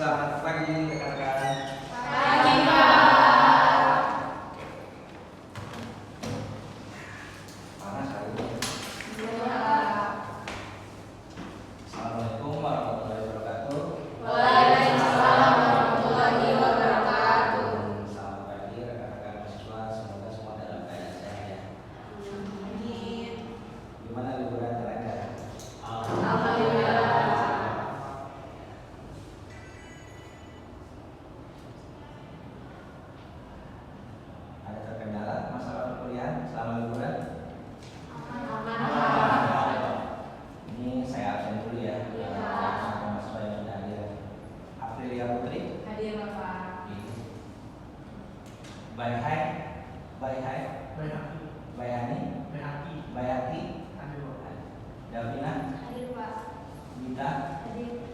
Selamat pagi rekan-rekan. Pagi, Pak. Panas hari ini. Iya. Assalamualaikum warahmatullahi wabarakatuh. Waalaikumsalam warahmatullahi wabarakatuh. Selamat pagi rekan-rekan mahasiswa. Semoga semua dalam keadaan sehat ya. Amin. Gimana liburan kalian ya? Alhamdulillah. Ada terkendala masalah perkuliahan selama liburan? Aman. Ini saya absen dulu ya. Iya. Sama mahasiswa yang sudah hadir. Aprilia Putri. Hadir, Bapak. Bayhai, Bayani, Bayati, Davina, Hadir, Pak. Gita, Hadir.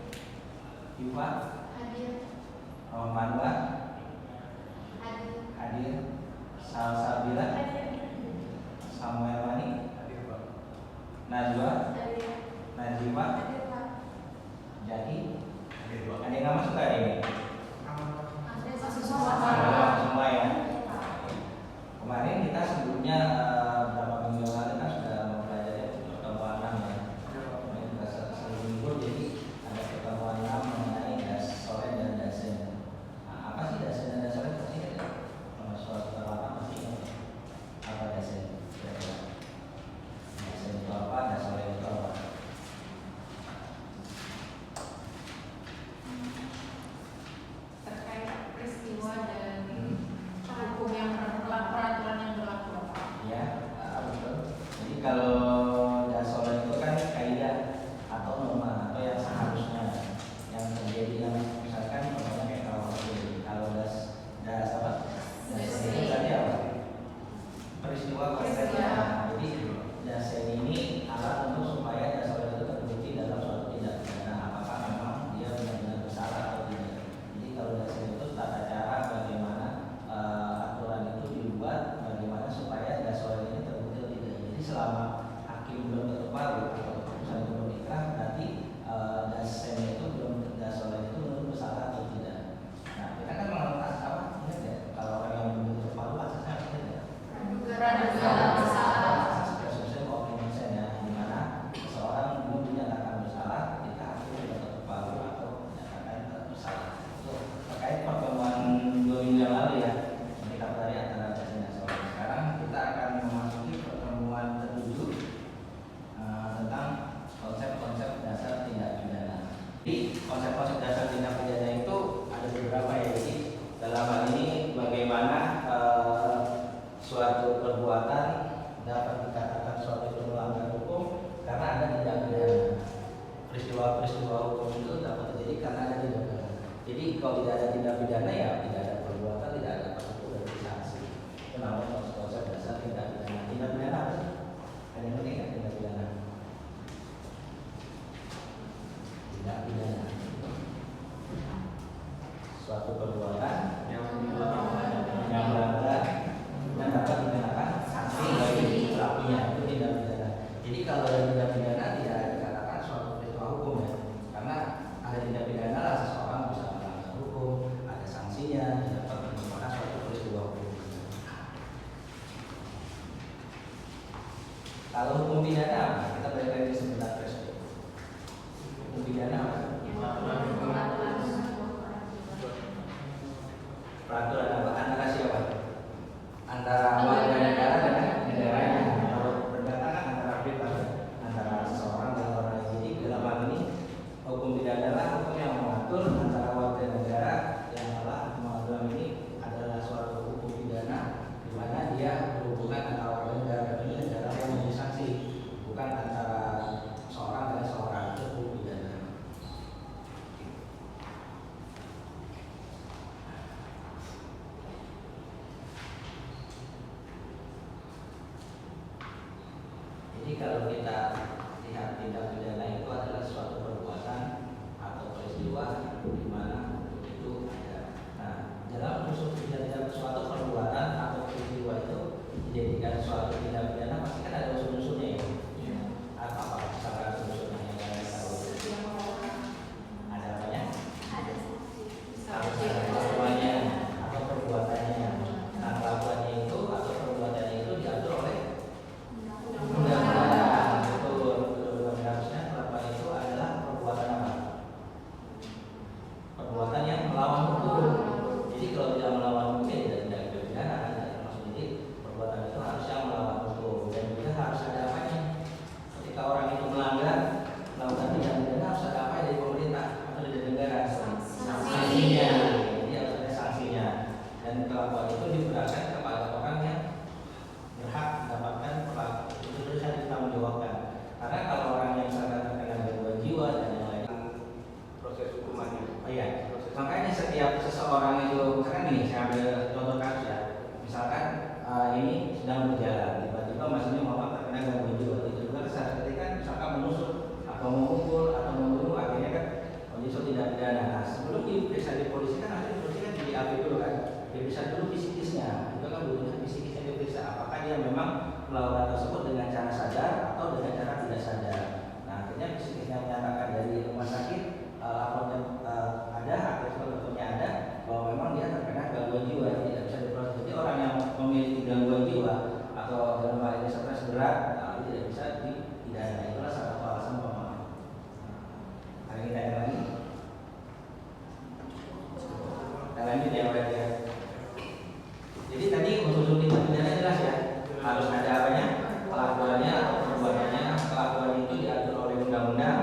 Iva, Hadir. Romanwa, Hadir. hadir. Salsabila, Samuel Wani, Najwa, Hadir. Najiwa, Hadir, Pak. Jadi, ada yang nggak masuk hari ini? Hadir. Semua ya. Kemarin kita sebelumnya beberapa minggu lalu kan sudah mempelajari pertemuan 6 ya. Ini juga seminggu jadi ada pertemuan 6 mengenai dasolen dan dasen. Nah, apa sih dasen dan dasolen? Pasti ada. Kalau suatu perlawanan pasti ingat apa dasen? Dasen itu apa? Dasolen itu apa? Terkait peristiwa dan hukum yang berlaku, peraturan yang berlaku, Bapak. Ya, betul. Jadi kalau dasolen itu kan kaidah atau norma atau yang seharusnya yang terjadi yang misalkan contohnya kayak kalau das apa? Dasen itu tadi apa? Peristiwa konkretnya. Jadi dasen ini alat untuk supaya dasolen itu terbukti dalam suatu tindak pidana apakah memang dia benar-benar bersalah atau tidak. Jadi kalau dasen itu tata cara bagaimana aturan itu dibuat bagaimana supaya dasolen ini terbukti atau tidak. Jadi selama hakim belum ketuk palu atau keputusan itu belum ikrah berarti dasen itu dasolen itu belum bersalah atau tidak. Nah kita kan mengenal apa? Ingat ya kalau orang yang belum ketuk palu asasnya apa ya? Praduga bersalah. Asas presumption of innocence ya, di mana seseorang belum dinyatakan bersalah ketika hakim sudah ketuk palu atau dinyatakan bersalah. Itu terkait pertemuan 2 minggu yang lalu ya. Kita pelajari antara dasen dan dasolen. Sekarang kita akan memasuki pertemuan ke-7 tentang konsep-konsep dasar tindak pidana. Jadi konsep-konsep dasar tindak pidana itu ada beberapa ya. Jadi dalam hal ini bagaimana suatu perbuatan dapat dikatakan suatu itu melanggar hukum karena ada tindak pidana. Peristiwa-peristiwa hukum itu dapat terjadi karena ada tindak pidana. Jadi kalau tidak ada tindak pidana ya tidak ada perbuatan, tidak ada pelaku dan sanksi. Itu namanya konsep dasar tindak pidana. Tindak pidana apa sih? Ada yang penting nggak tindak pidana? Tindak pidana suatu perbuatan yang melanggar dan dapat dikenakan sanksi bagi pelakunya, itu tindak pidana. Jadi kalau ada tindak pidana tidak dikatakan suatu peristiwa hukum ya, karena ada tindak pidana lah seseorang bisa melanggar hukum, ada sanksinya, dapat merupakan suatu peristiwa hukum. Kalau hukum pidana apa? Kita balik lagi sebentar terus. Hukum pidana apa? Peraturan apa? Antara siapa? Antara warga negara dengan negaranya. Kalau perdata kan antara pribadi, antara seseorang dan orang lain. Jadi dalam hal ini hukum pidana adalah hukum yang mengatur antara warga negara yang telah mengatur ini adalah suatu hukum pidana di mana dia berhubungan antara warga negara dan negara yang menjadi saksi, bukan antara seorang dan seorang. Itu hukum pidana. Jadi kalau kita lihat tindak pidana itu adalah suatu perbuatan atau peristiwa di mana itu ada. Nah, dalam unsur tidak suatu perbuatan atau peristiwa itu dijadikan suatu tindak pidana pasti kan ada unsur-unsurnya ya. Apa misalkan unsur-unsurnya yang kalian tahu? Ada apanya? Ada sanksi. melakukan tersebut dengan cara sadar atau dengan cara tidak sadar. Nah, akhirnya psikisnya menyatakan dari rumah sakit lapornya ada, akhirnya dokternya ada bahwa memang dia terkena gangguan jiwa, tidak bisa diproses. Jadi orang yang memiliki gangguan jiwa atau dalam hal ini stres berat, tidak bisa dipidana. Itulah salah satu alasan pemaaf. Hari ini tanya lagi. Kita lanjut ya, Pak ya. Jadi tadi unsur tindak pidana jelas ya, harus ada apanya, pelakuannya atau perbuatannya. Pelakuan itu diatur oleh undang-undang.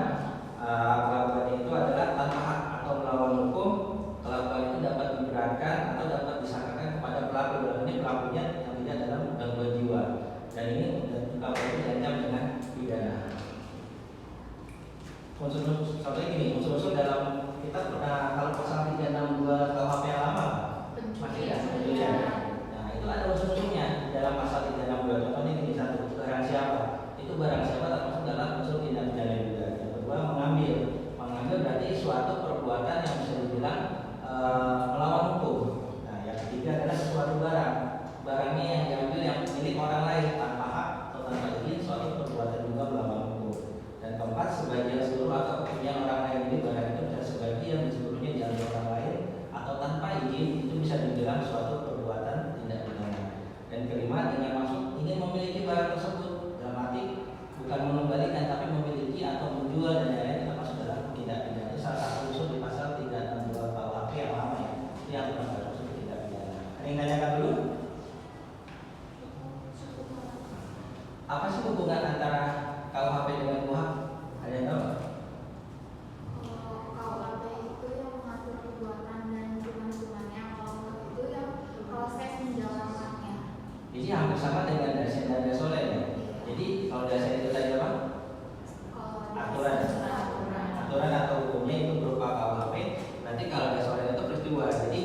Pelakuan itu adalah tanpa hak atau melawan hukum. Pelakuan itu dapat diberatkan atau dapat disangkakan kepada pelaku. Dan ini pelakunya yang tidak dalam gangguan jiwa. Dan ini pelakuan itu diancam dengan pidana. Unsur-unsur contohnya gini, unsur-unsur dalam kita pernah kalau pasal 362 KUHP yang lama masih ada pencurian. Nah, itu ada unsur-unsurnya dalam pasal 362. Contohnya gini, satu, barang siapa. Itu barang siapa termasuk dalam unsur tindak pidana juga. Yang kedua, mengambil berarti suatu perbuatan yang bisa dibilang melawan hukum. Nah, yang ketiga adalah sesuatu barangnya yang diambil yang milik orang lain tanpa hak atau tanpa izin, suatu perbuatan juga melawan hukum. Dan keempat, sebagian seluruh atau kepunyaan orang lain. Jadi barang itu bisa sebagian seluruhnya diambil orang lain atau tanpa izin, itu bisa dibilang suatu perbuatan tindak pidana. Dan kelima, dengan maksud ingin memiliki barang tersebut, dalam arti bukan mengembalikan tapi memiliki atau menjual dan lain-lain, itu masuk dalam tindak pidana. Itu salah satu unsur di pasal 362 KUHP yang lama ya. Itu yang termasuk unsur tindak pidana. Ada yang tanyakan dulu? Apa sih hubungan antara KUHP dengan KUHP? Ada yang tahu? KUHP itu yang mengatur perbuatan dan hukuman-hukumannya. KUHP itu yang proses menjalankannya. Jadi hampir sama dengan dasar dan dasar ya. Jadi kalau dasar itu tadi apa? Aturan atau hukumnya itu berupa KUHP. Nanti kalau dasar itu peristiwa. Jadi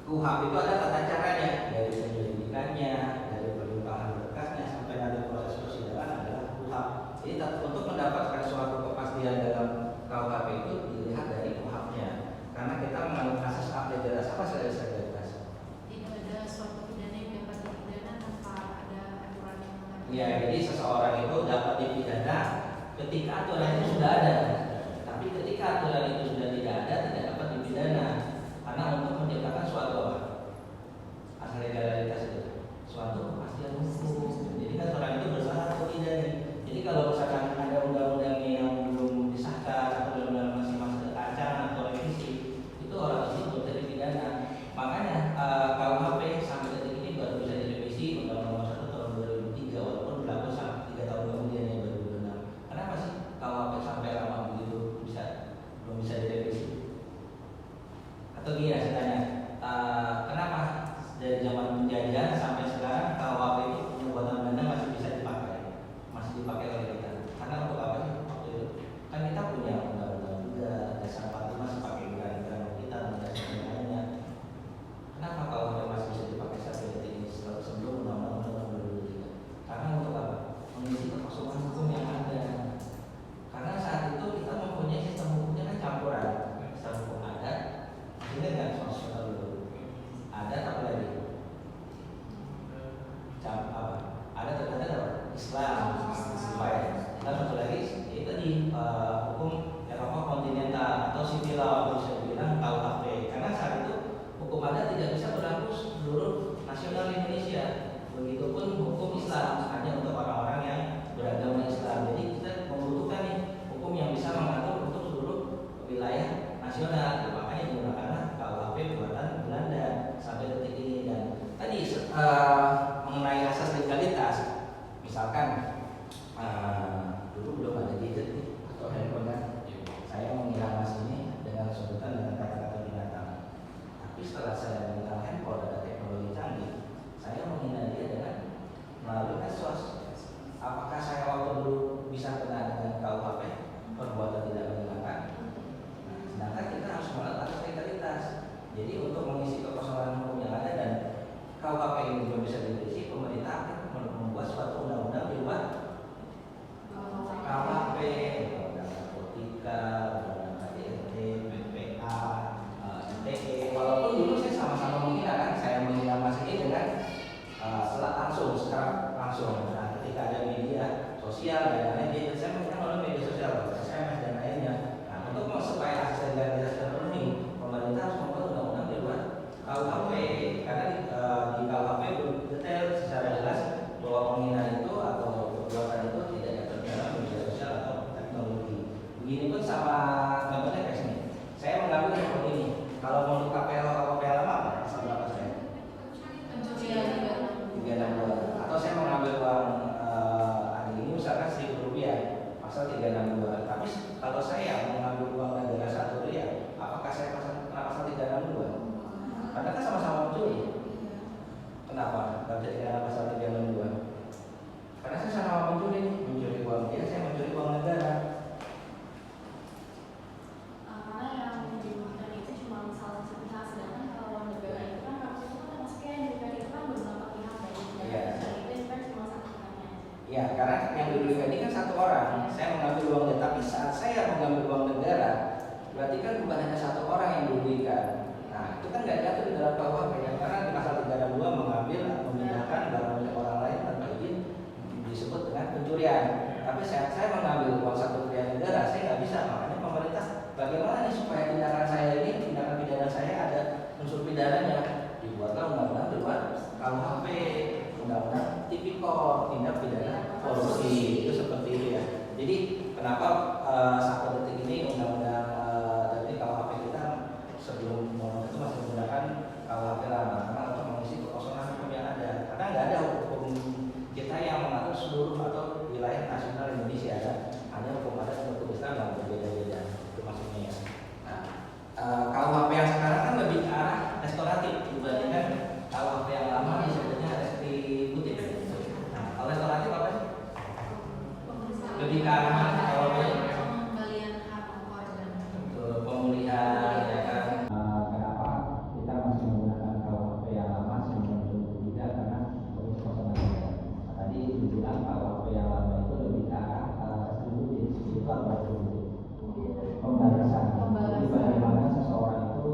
KUHP itu ada tata caranya, dari penyelidikannya, dari pelimpahan berkasnya sampai nanti proses persidangan adalah KUHP. Jadi untuk mendapatkan suatu kepastian dalam KUHP itu dilihat dari KUHP-nya. Karena kita menganut asas legalitas. Apa saja legalitas? Tidak ada suatu pidana yang dapat dipidana tanpa ada aturan yang mengatur. Ya, jadi seseorang itu dapat dipidana ketika aturan itu sudah ada. Tapi ketika aturan itu sudah tidak ada, tidak dapat dipidana. Karena untuk menciptakan suatu apa? Asas legalitas itu suatu kepastian hukum. Jadi kan orang itu bersalah atau tidak nih. Jadi kalau misalkan ada undang-undang yang belum disahkan atau undang-undang masih terancam atau revisi, itu orang itu belum jadi pidana. Makanya KUHP sampai detik ini baru bisa direvisi Undang-Undang 1 tahun 2003 walaupun berlaku sampai 3 tahun kemudian yang 2006. Kenapa sih KUHP sampai lama begitu belum bisa direvisi? Atau gini ya saya tanya, kenapa dari zaman penjajahan sampai sekarang KUHP itu pembuatan Belanda masih bisa dipakai oleh kita? Karena untuk apa sih waktu itu? Kan kita punya undang-undang juga, dasar 45 masih pakai undang-undang kita dan dasar lainnya. Kenapa KUHP masih bisa dipakai sampai detik ini sebelum undang-undang tahun 2003? Karena untuk apa? Mengisi kekosongan hukum yang ada. Karena saat itu kita mempunyai sistem hukumnya kan campuran, sistem hukum adat, ini kan sosial dulu. Adat apa lagi? Ada terkadang apa? Islam, baik. Dan satu lagi itu tadi hukum Eropa kontinental atau civil law, bisa dibilang KUHP. Karena saat itu hukum adat tidak bisa berlaku seluruh nasional Indonesia. Begitupun hukum Islam hanya untuk orang-orang yang beragama Islam. Jadi kita membutuhkan nih hukum yang bisa mengatur untuk seluruh wilayah nasional. Makanya digunakanlah KUHP buatan Belanda sampai detik ini. Dan tadi mengenai asas legalitas, misalkan dulu belum ada gadget nih atau handphone kan, saya mengira mas ini dengan sebutan dengan kata-kata binatang. Tapi setelah saya mengenal handphone, ada teknologi canggih, saya menghina dia dengan melalui medsos. Apakah saya waktu dulu bisa kena dengan KUHP perbuatan tidak menyenangkan? Sedangkan kita harus mengenal asas legalitas. Jadi untuk mengisi kekosongan hukum yang ada dan KUHP ini belum bisa direvisi, pemerintah akan membuat suatu undang-undang dibuat KUHP, undang-undang narkotika, undang-undang KDRT, PPA, ITE. Walaupun dulu saya sama-sama menghina kan, saya menghina Mas ini dengan langsung, secara langsung. Nah, sosial dan lain-lain. Saya menggunakan melalui media sosial, SMS dan lainnya. Nah, untuk supaya akses dan tidak terpenuhi, pemerintah harus membuat undang-undang di luar KUHP, karena di KUHP belum detail secara jelas bahwa penghinaan itu atau perbuatan itu tidak diatur dalam media sosial atau teknologi. Begini pun sama contohnya kayak sini. Saya mengambil handphone ini. Kalau mau KPL lama apa? Pasal berapa saya? Pencurian 362. Atau saya mengambil uang hari ini misalkan Rp1.000, pasal 362. Tapi kalau saya mengambil uang negara Rp1, apakah saya kena pasal 362? Karena kan sama-sama mencuri. Kenapa? Tidak bisa dikenakan pasal 362. Karena saya sama mencuri uang dia, saya mencuri uang negara. Karena yang dirugikan itu cuma salah satu pihak, sedangkan kalau negara itu kan harusnya itu kan termasuknya yang dirugikan itu kan beberapa pihak dari itu kan cuma satu pihaknya. Ya, karena yang dirugikan ini kan satu orang. Saya mengambil uang dia, tapi saat saya mengambil uang negara, berarti kan bukan hanya satu orang yang dirugikan. Nah, itu kan nggak diatur di dalam KUHP ya, karena di pasal 362 mengambil atau memindahkan barang milik orang lain tanpa izin disebut dengan pencurian. Tapi saat saya mengambil uang satu pihak negara, saya nggak bisa. Makanya pemerintah bagaimana nih supaya tindakan saya ini, tindakan pidana saya ada unsur pidananya, dibuatlah undang-undang di luar KUHP, undang-undang tipikor tindak pidana korupsi itu seperti itu ya. Jadi kenapa sampai detik ini undang-undang dari KUHP kita sebelum itu masih menggunakan KUHP lama karena untuk mengisi kekosongan hukum yang ada, karena nggak ada hukum kita yang mengatur seluruh atau wilayah nasional Indonesia ya. Hanya hukum adat dan hukum Islam yang berbeda-beda itu maksudnya ya. Nah, KUHP yang sekarang kan lebih ke arah restoratif dibandingkan KUHP yang lama disebutnya restitutif. Nah, kalau restoratif apa sih? Lebih ke arah mana kalau pengembalian hak korban. untuk pemulihan ya kan? Kenapa kita masih menggunakan KUHP yang lama sebelum tidak karena untuk kosongan tadi dibilang KUHP yang lama itu lebih ke arah restitutif itu apa restitutif? Pembalasan. Jadi bagaimana seseorang itu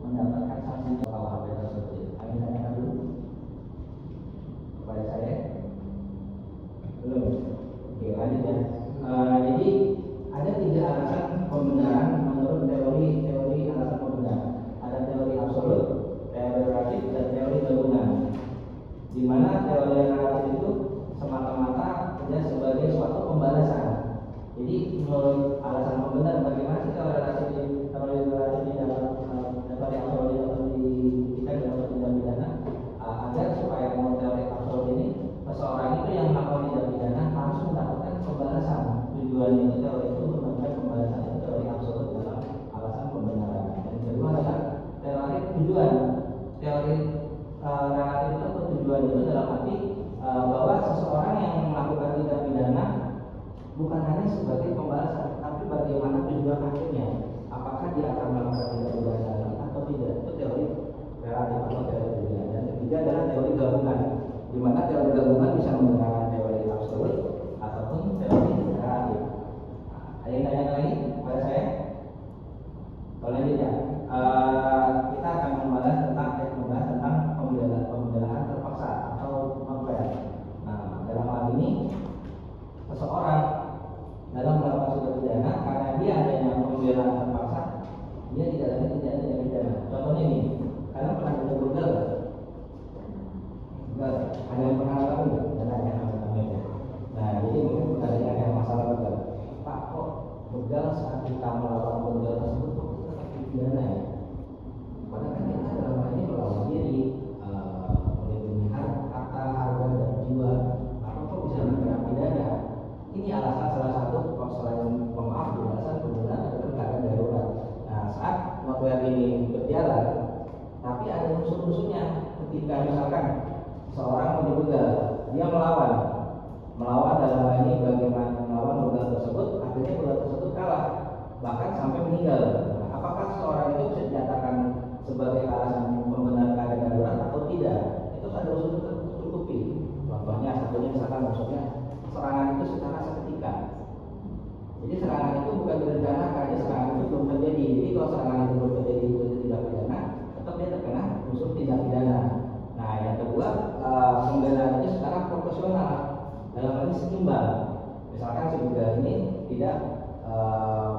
mendapatkan sanksi KUHP tersebut? Kami tanyakan dulu kepada saya. Belum. Oke, lanjut ya. Jadi ada 3 alasan pembenaran menurut teori alasan pembenaran. Ada teori absolut, teori relatif, dan teori gabungan. Di mana teori relatif itu semata-mata tidak sebagai suatu pembalasan. Jadi menurut alasan pembenaran bagaimana sih teori relatif ini dalam teori absolut atau kita dalam tindak pidana agar supaya menurut teori absolut ini seseorang itu yang melakukan tindak pidana harus mendapatkan pembalasan. Tujuan itu teori itu mendapatkan pembalasan itu teori absolut dalam alasan pembenaran. Yang kedua adalah teori tujuan. Teori relatif itu atau tujuan itu dalam arti bahwa seseorang yang melakukan tindak pidana bukan hanya sebagai pembalasan, tapi bagaimana tujuan akhirnya. Apakah dia akan melakukan tindak pidana lagi atau tidak? Itu teori relatif atau teori tujuan. Dan ketiga adalah teori gabungan, di mana teori gabungan bisa menggunakan teori absolut ataupun teori relatif. Ada yang tanya lagi pada saya? Selanjutnya kita akan membahas tentang pembelaan terpaksa atau novel. Nah, dalam hal ini seseorang dalam melakukan suatu pidana karena dia adanya pembelaan terpaksa, dia tidak lagi tidak pidana. Contohnya ini, kalian pernah dengar begal? Enggak, ada yang pernah lakukan nggak? Namanya. Nah, jadi mungkin ada yang masalah begal. Pak, kok begal saat kita melakukan begal tersebut kok tetap pidana ya? Padahal kan kita dalam hal ini melawan diri, melindungi harta, harga dan jiwa. Apa kok bisa dikena pidana? Ini alasan salah satu selain pemaaf, alasan penggunaan adalah keadaan darurat. Nah, saat novel ini berjalan, tapi ada unsur-unsurnya. Ketika misalkan seorang mau dibegal, dia melawan dalam hal ini bagaimana melawan begal tersebut, akhirnya begal tersebut kalah, bahkan sampai meninggal. Nah, apakah seorang itu bisa dinyatakan sebagai alasan pembenaran keadaan darurat atau tidak? Itu ada unsur tertutupi. Contohnya satunya misalkan maksudnya serangan itu secara seketika. Jadi serangan itu bukan direncanakan, serangan itu belum terjadi. Jadi kalau serangan itu belum terjadi itu tidak pidana, tetap dia terkena unsur tindak pidana. Nah, yang kedua pembelaan itu secara proporsional, dalam hal ini seimbang. tidak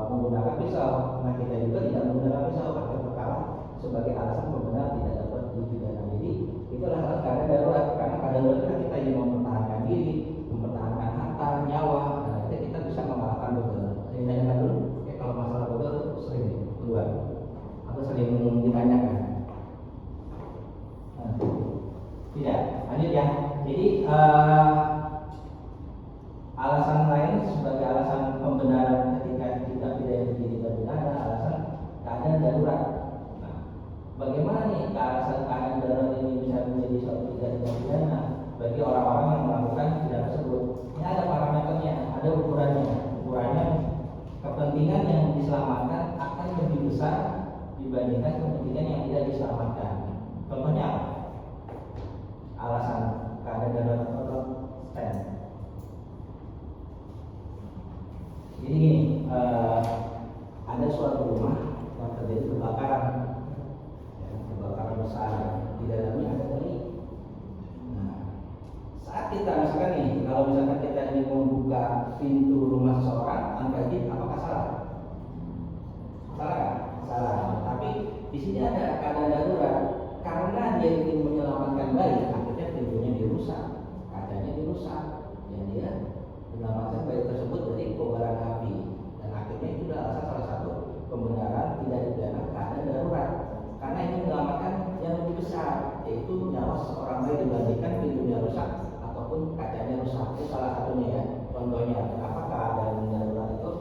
menggunakan pisau. Nah kita juga tidak menggunakan pisau karena perkara sebagai alasan pembenar tidak dapat dipidana. Jadi itu adalah keadaan darurat. Karena keadaan darurat kan kita ingin mempertahankan diri, mempertahankan harta, nyawa. Nah itu kita bisa mengalahkan begal. Saya tanyakan dulu, kalau masalah begal itu sering keluar atau sering ditanyakan? Tidak, lanjut ya. Jadi alasan lain sebagai alasan pembenaran ketika tidak pidana tidak pidana, alasan keadaan darurat. Nah, bagaimana nih keadaan darurat ini bisa menjadi suatu tidak pidana bagi orang-orang yang melakukan tindak tersebut? Ini ada parameternya, ada ukurannya. Ukurannya kepentingan yang diselamatkan akan lebih besar dibandingkan kepentingan yang tidak diselamatkan. Contohnya apa? Alasan keadaan darurat atau stand. Jadi gini, ada suatu rumah yang terjadi kebakaran, ya, kebakaran besar, di dalamnya ada bayi. Nah, saat kita misalkan nih, kalau misalkan kita ingin membuka pintu rumah seseorang tanpa izin, apakah salah? Salah kan? Salah. Tapi di sini ada keadaan darurat karena dia ingin menyelamatkan bayi, akhirnya pintunya dirusak, kacanya dirusak, dan dia menyelamatkan bayi tersebut dari kobaran api. Dan akhirnya itu adalah salah satu pembenaran tidak dipidana keadaan darurat karena ini menyelamatkan yang lebih besar, yaitu nyawa seorang bayi dibandingkan pintunya rusak ataupun kacanya rusak. Itu salah satunya ya. Contohnya kenapa keadaan darurat itu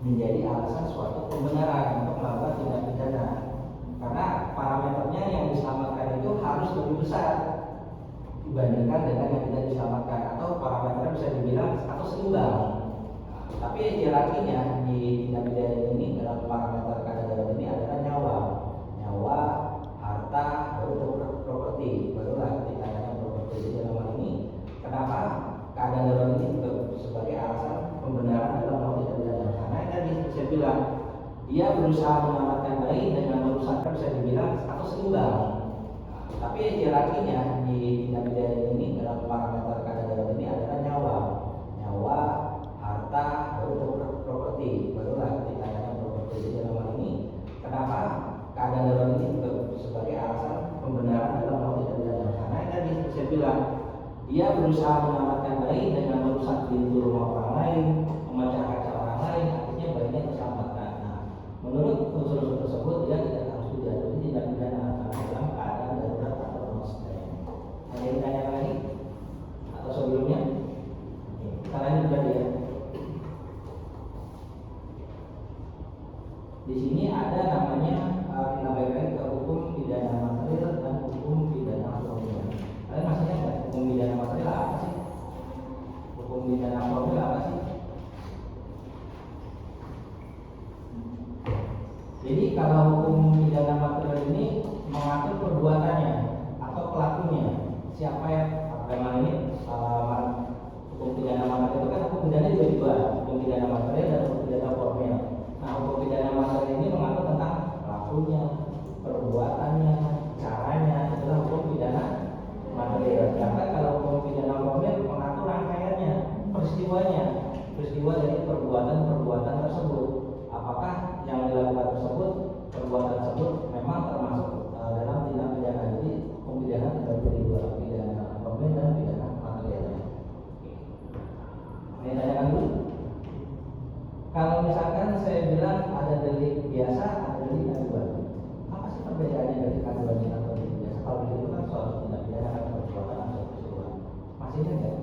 menjadi alasan suatu pembenaran untuk melakukan tindak pidana, karena parameternya yang diselamatkan itu harus lebih besar dibandingkan dengan yang tidak diselamatkan, atau parameternya bisa dibilang atau seimbang. Tapi hierarkinya di tindak pidana ini dalam parameter keadaan darurat ini adalah nyawa, harta, baru properti, barulah ketika adanya properti. Di dalam hal ini, kenapa keadaan darurat ini juga sebagai alasan pembenaran dalam melakukan tindak pidana? Karena tadi saya bilang dia berusaha menyelamatkan bayi dengan merusakkan, bisa dibilang atau seimbang. Tapi hierarkinya di tindak pidana ini dalam parameter keadaan darurat ini adalah nyawa, harta, baru properti, barulah ketika adanya properti. Di dalam hal ini, kenapa keadaan darurat ini juga sebagai alasan pembenaran dalam melakukan tindak pidana? Karena tadi saya bilang dia berusaha menyelamatkan bayi dengan merusak pintu rumah orang lain, memecah kaca orang lain, akhirnya bayinya terselamatkan. Nah, menurut unsur-unsur tersebut dia tidak harus dijatuhi tindak pidana dalam keadaan darurat atau non-stand. Ada yang ditanya lagi atau sebelumnya? Kita lanjut tadi ya. Di sini ada namanya kita balik lagi ke hukum pidana material dan hukum pidana formil. Kalian maksudnya nggak hukum pidana material apa sih? Hukum pidana formil apa sih? Jadi kalau hukum pidana material ini mengatur perbuatannya atau pelakunya, siapa yang dalam ini hukum pidana material itu kan hukum pidana juga dua, hukum pidana material dan hukum pidana formil. Nah, hukum pidana material ini mengatur tentang pelakunya, perbuatannya, caranya, itulah hukum pidana material. Sedangkan kalau hukum pidana formil mengatur rangkaiannya, peristiwa dari perbuatan tersebut. Apakah yang dilakukan tersebut, perbuatan tersebut memang termasuk dalam tindak pidana. Jadi hukum pidana terbagi dari dua, pidana formil dan pidana material. Saya tanyakan dulu. Kalau misalkan saya bilang ada delik biasa, ada delik aduan, apa sih perbedaannya delik aduan atau delik biasa? Kalau itu kan soal tindak pidana kan perbuatan atau peristiwa. Masih ingat nggak?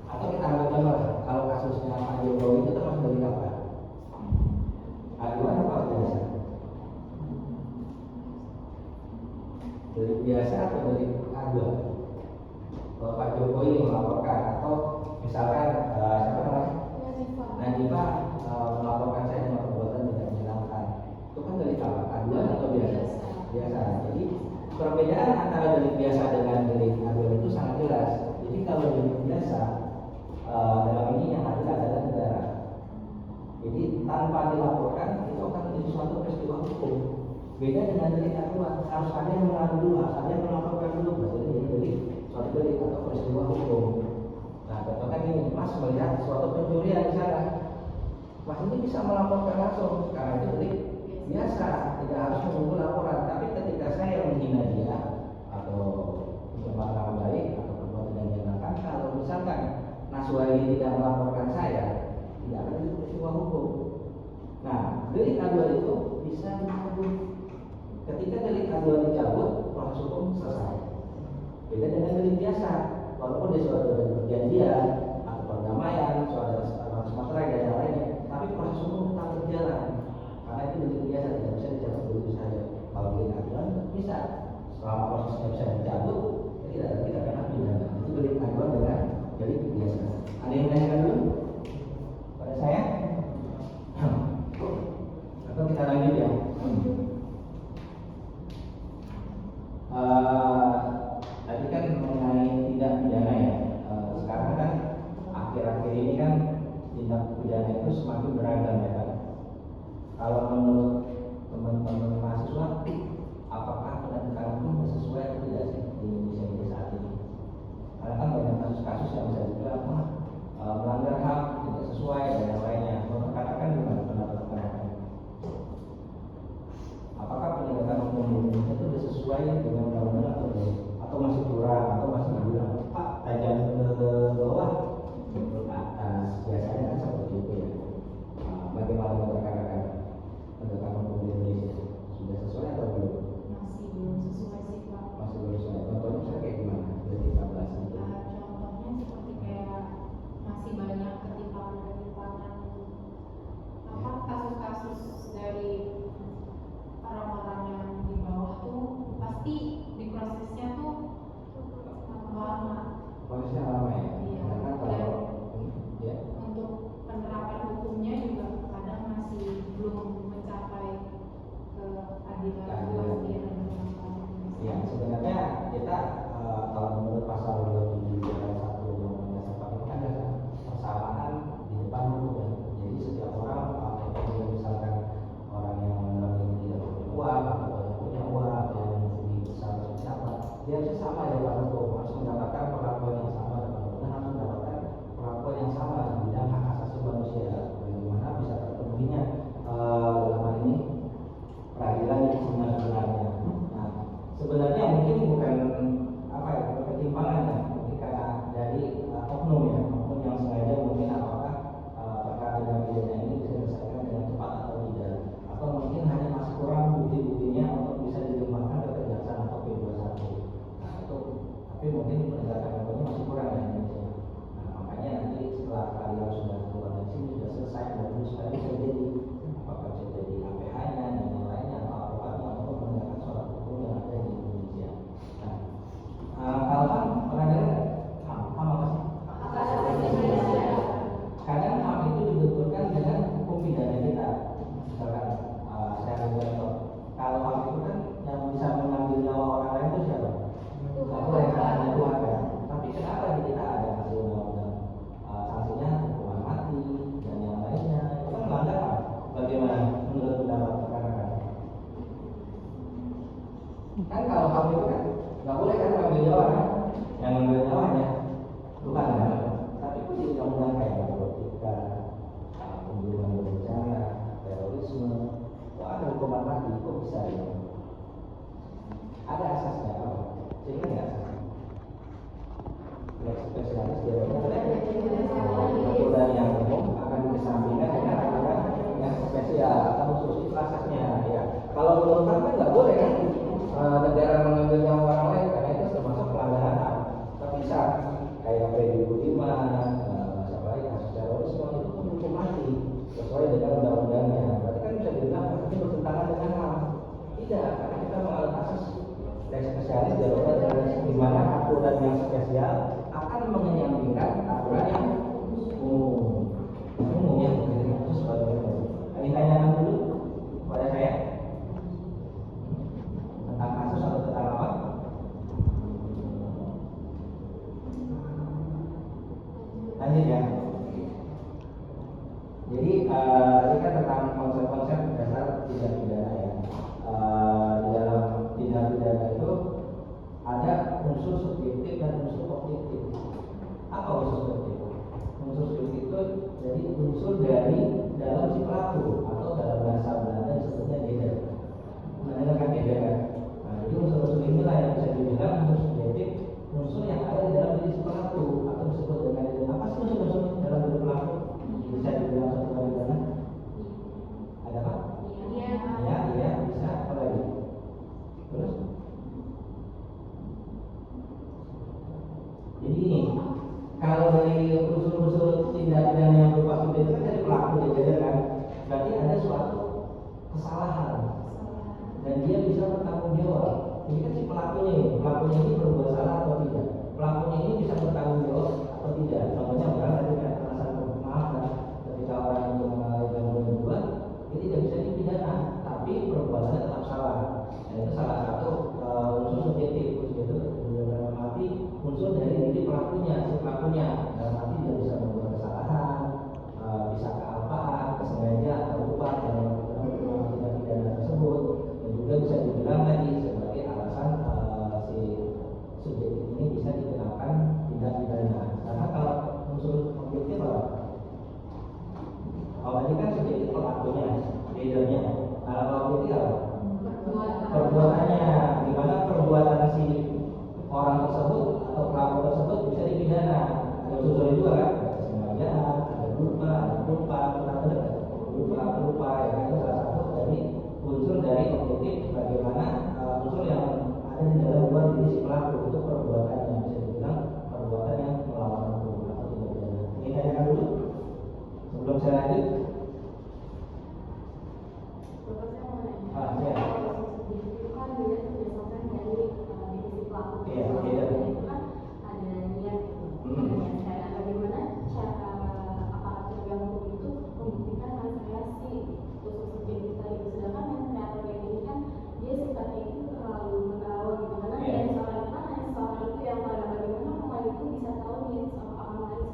Atau kita ambil contoh, kalau kasusnya Pak Jokowi itu termasuk delik apa? Aduan apa biasa? Delik biasa atau delik aduan? Kalau Pak Jokowi melaporkan, atau misalkan siapa namanya? Nadifah melaporkan saya dengan perbuatan tidak menyenangkan, itu kan delik apa? Aduan atau biasa? Biasa. Jadi perbedaan antara delik biasa dengan delik aduan itu sangat jelas. Jadi kalau delik biasa dalam ini yang adil adalah negara. Jadi tanpa dilaporkan itu akan menjadi suatu peristiwa hukum. Beda dengan delik aduan, harus ada yang mengadu dulu, harus ada yang melaporkan dulu, baru jadi delik, suatu delik atau peristiwa hukum. Nah, contohnya ini, Mas melihat suatu pencurian di sana, Mas ini bisa melaporkan langsung karena itu delik biasa, tidak harus menunggu laporan. Tapi ketika saya menghina dia atau mencemar nama baik atau berbuat tidak menyenangkan, kalau misalkan Naswa ini tidak melaporkan saya, tidak akan ada peristiwa hukum. Nah, delik aduan itu bisa dicabut. Ketika delik aduan dicabut, proses hukum selesai. Beda dengan delik biasa, walaupun dia sudah ada perjanjian atau perdamaian, sudah ada materai dan yang lainnya, tapi proses hukum tetap berjalan. Karena itu delik biasa, tidak bisa dicabut begitu saja. Kalau delik aduan bisa, selama prosesnya bisa dicabut, tidak kena pidana. Itu delik aduan dengan delik biasa. Ada yang tanyakan dulu pada saya? Atau kita lanjut ya? Tadi kan mengenai tindak pidana ya. Sekarang kan akhir-akhir ini kan tindak pidana itu semakin beragam ya kan. Kalau menurut teman-teman mahasiswa, apakah penegakan hukum sesuai atau tidak sih di Indonesia ini saat ini? Karena kan banyak kasus-kasus yang bisa dibilang melanggar HAM, tidak sesuai dan yang lainnya. Menurut katakan gimana pendapat kalian? Apakah penegakan hukum di Indonesia itu sudah sesuai dengan undang-undang atau belum? Atau masih kurang atau masih kurang? Pak, tajam ke bawah, ke atas, biasanya kan seperti itu ya. Bagaimana menurut katakan penegakan hukum di Indonesia sudah sesuai atau belum? Masih belum sesuai sih Pak. Masih belum sesuai. Contohnya misalnya kayak gimana? Dari 13 itu. Contohnya seperti kayak masih banyak ketimpangan apa kasus-kasus dari orang-orang yang di bawah tuh pasti diprosesnya tuh lama. Prosesnya lama ya. Iya. Karena Dan kalau ya. untuk penerapan hukumnya juga kadang masih belum mencapai keadilan kepastian. Ya, sebenarnya kita kalau menurut pasal 27 ayat 1 Undang-Undang Dasar 45 kan ada persamaan di depan hukum ya. Jadi setiap orang apabila misalkan orang yang tidak punya uang atau yang punya uang atau yang mempunyai besar seperti apa, dia harus sama di depan hukum, harus mendapatkan perlakuan yang sama dan harus mendapatkan perlakuan yang sama di bidang hak asasi manusia. Bagaimana bisa terpenuhinya dalam hal ini peradilan yang sebenarnya. Nah, sebenarnya mungkin bukan apa ya, ketimpangan ya, mungkin karena dari oknum ya, oknum yang sengaja mungkin apakah perkara tindak pidana ini bisa diselesaikan dengan cepat atau tidak, atau mungkin hanya masih kurang bukti-buktinya untuk bisa dilimpahkan ke kejaksaan atau P21. Nah itu, tapi mungkin penegakan hukumnya masih kurang ya Indonesia. Nah makanya nanti setelah kalian sudah keluar dari sini sudah selesai, dan supaya bisa jadi apakah bisa jadi APH-nya dan yang lainnya atau advokatnya untuk menegakkan suatu hukum yang ada di Indonesia. Nah, kalau HAM pernah dengar HAM apa sih? Kadang HAM itu dibenturkan dengan hukum pidana kita. Misalkan saya ambil contoh, kalau HAM itu kan yang bisa mengambil nyawa orang lain itu siapa? Nggak boleh, karena ada Tuhan kan. Tapi kenapa di kita ada masih undang-undang sanksinya hukuman mati dan yang lainnya? Itu kan melanggar HAM. Bagaimana menurut pendapat rekan-rekan? Kan kalau HAM itu kan nggak boleh kan mengambil nyawa kan? Yang mengambil nyawanya Tuhan kan? Tapi kok di undang-undang kayak narkotika, pembunuhan berencana, terorisme, kok ada hukuman mati? Kok bisa ya? Ada asasnya apa? Sehingga nggak asasnya? Spesialis aturan yang umum akan dikesampingkan dengan aturan yang spesial atau khusus itu asasnya ya. Kalau menurut kami nggak boleh kan negara mengambil nyawa orang lain karena itu termasuk pelanggaran HAM. Tapi bisa kayak Freddy Budiman, siapa lagi kasus terorisme itu kan hukum mati sesuai dengan undang-undangnya. Berarti kan bisa dibilang ini bertentangan dengan HAM. Tidak, karena kita mengalami kasus spesialis darurat di mana aturan yang spesial akan menyampingkan aturan yang umum. Umum yang khusus pada umum. Ini tanyakan dulu kepada saya tentang kasus atau tentang apa? Lanjut ya. Jadi ini kan tentang konsep-konsep dasar tindak pidana ya. Di dalam tindak pidana itu ada unsur subjektif dan unsur objektif. pidana kan, berarti ada suatu kesalahan dan dia bisa bertanggung jawab. Ini kan si pelakunya ini berbuat salah atau tidak? Pelakunya ini bisa bertanggung jawab atau tidak? Contohnya misalnya tadi kan alasan maaf kan, ketika orang itu mengalami gangguan jiwa, dia tidak bisa dipidana, tapi perbuatannya tetap salah. Dan itu salah satu unsur subjektif, yaitu dalam arti unsur dari diri pelakunya, si pelakunya. Dalam arti dia bisa membuat kesalahan, bisa kealpaan, kesengaja atau lupa dalam tindak pidana tersebut, dan juga bisa dibilang tadi sebagai alasan si subjektif ini bisa dikenakan tindak pidana. Karena kalau unsur objektif apa? Kalau tadi kan subjektif pelakunya, leadernya. Kalau objektif apa? Perbuatannya, di mana perbuatan si orang tersebut atau pelaku tersebut bisa dipidana. Ada unsur juga kan? Ada kesengajaan, ada lupa, lupa, ya kan? Itu salah satu dari unsur dari objektif bagaimana unsur yang ada di dalam luar diri si pelaku itu perbuatannya, bisa dibilang perbuatan yang melawan hukum atau tidak pidana. Ini tanyakan dulu sebelum saya lanjut. Ya. Itu kan dilihat berdasarkan dari definisi pelaku. Iya. Itu kan ada niat, cara bagaimana cara aparatur yang hukum itu membuktikan manipulasi unsur subjektif tadi. Sedangkan yang kreator yang ini kan dia sifatnya itu terlalu menerawang gitu, karena dari seorang itu kan hanya seorang itu yang pada bagaimana orang itu bisa tahu dia orang lain.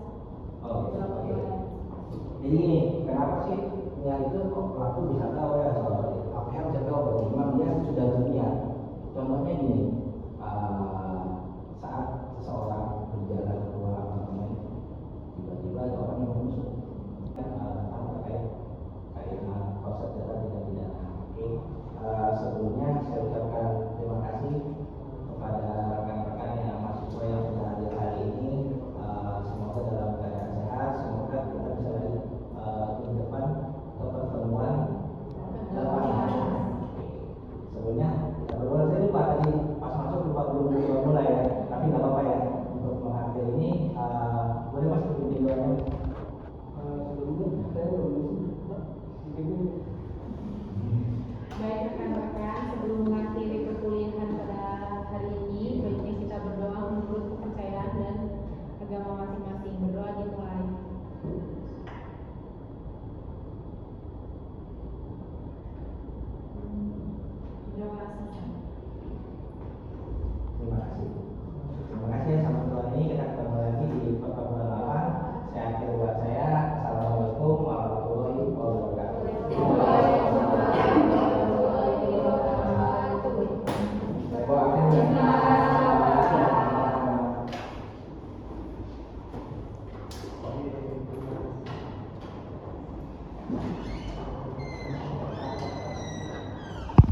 Jadi ini kenapa sih niat itu kok pelaku bisa tahu ya soal apa yang bisa tahu bahwa memang dia sudah berniat. Contohnya gini, saat seseorang berjalan keluar apartemen, tiba-tiba ada orang yang menusuk, terkait konsep data tidak pidana. Oke, sebelumnya saya ucapkan terima kasih kepada rekan-rekan yang mahasiswa yang sudah hadir hari ini. Semoga dalam keadaan sehat, semoga kita bisa ke depan ke pertemuan depan. Sebelumnya saya lupa tadi pas masuk lupa belum mulai ya, tapi nggak apa-apa ya. Untuk mengakhiri ini boleh mas bikin videonya. Sebelumnya saya belum. Baik rekan-rekan, sebelum mengakhiri perkuliahan pada hari ini, baiknya kita berdoa menurut kepercayaan dan agama masing-masing. Berdoa dimulai. Berdoa selesai.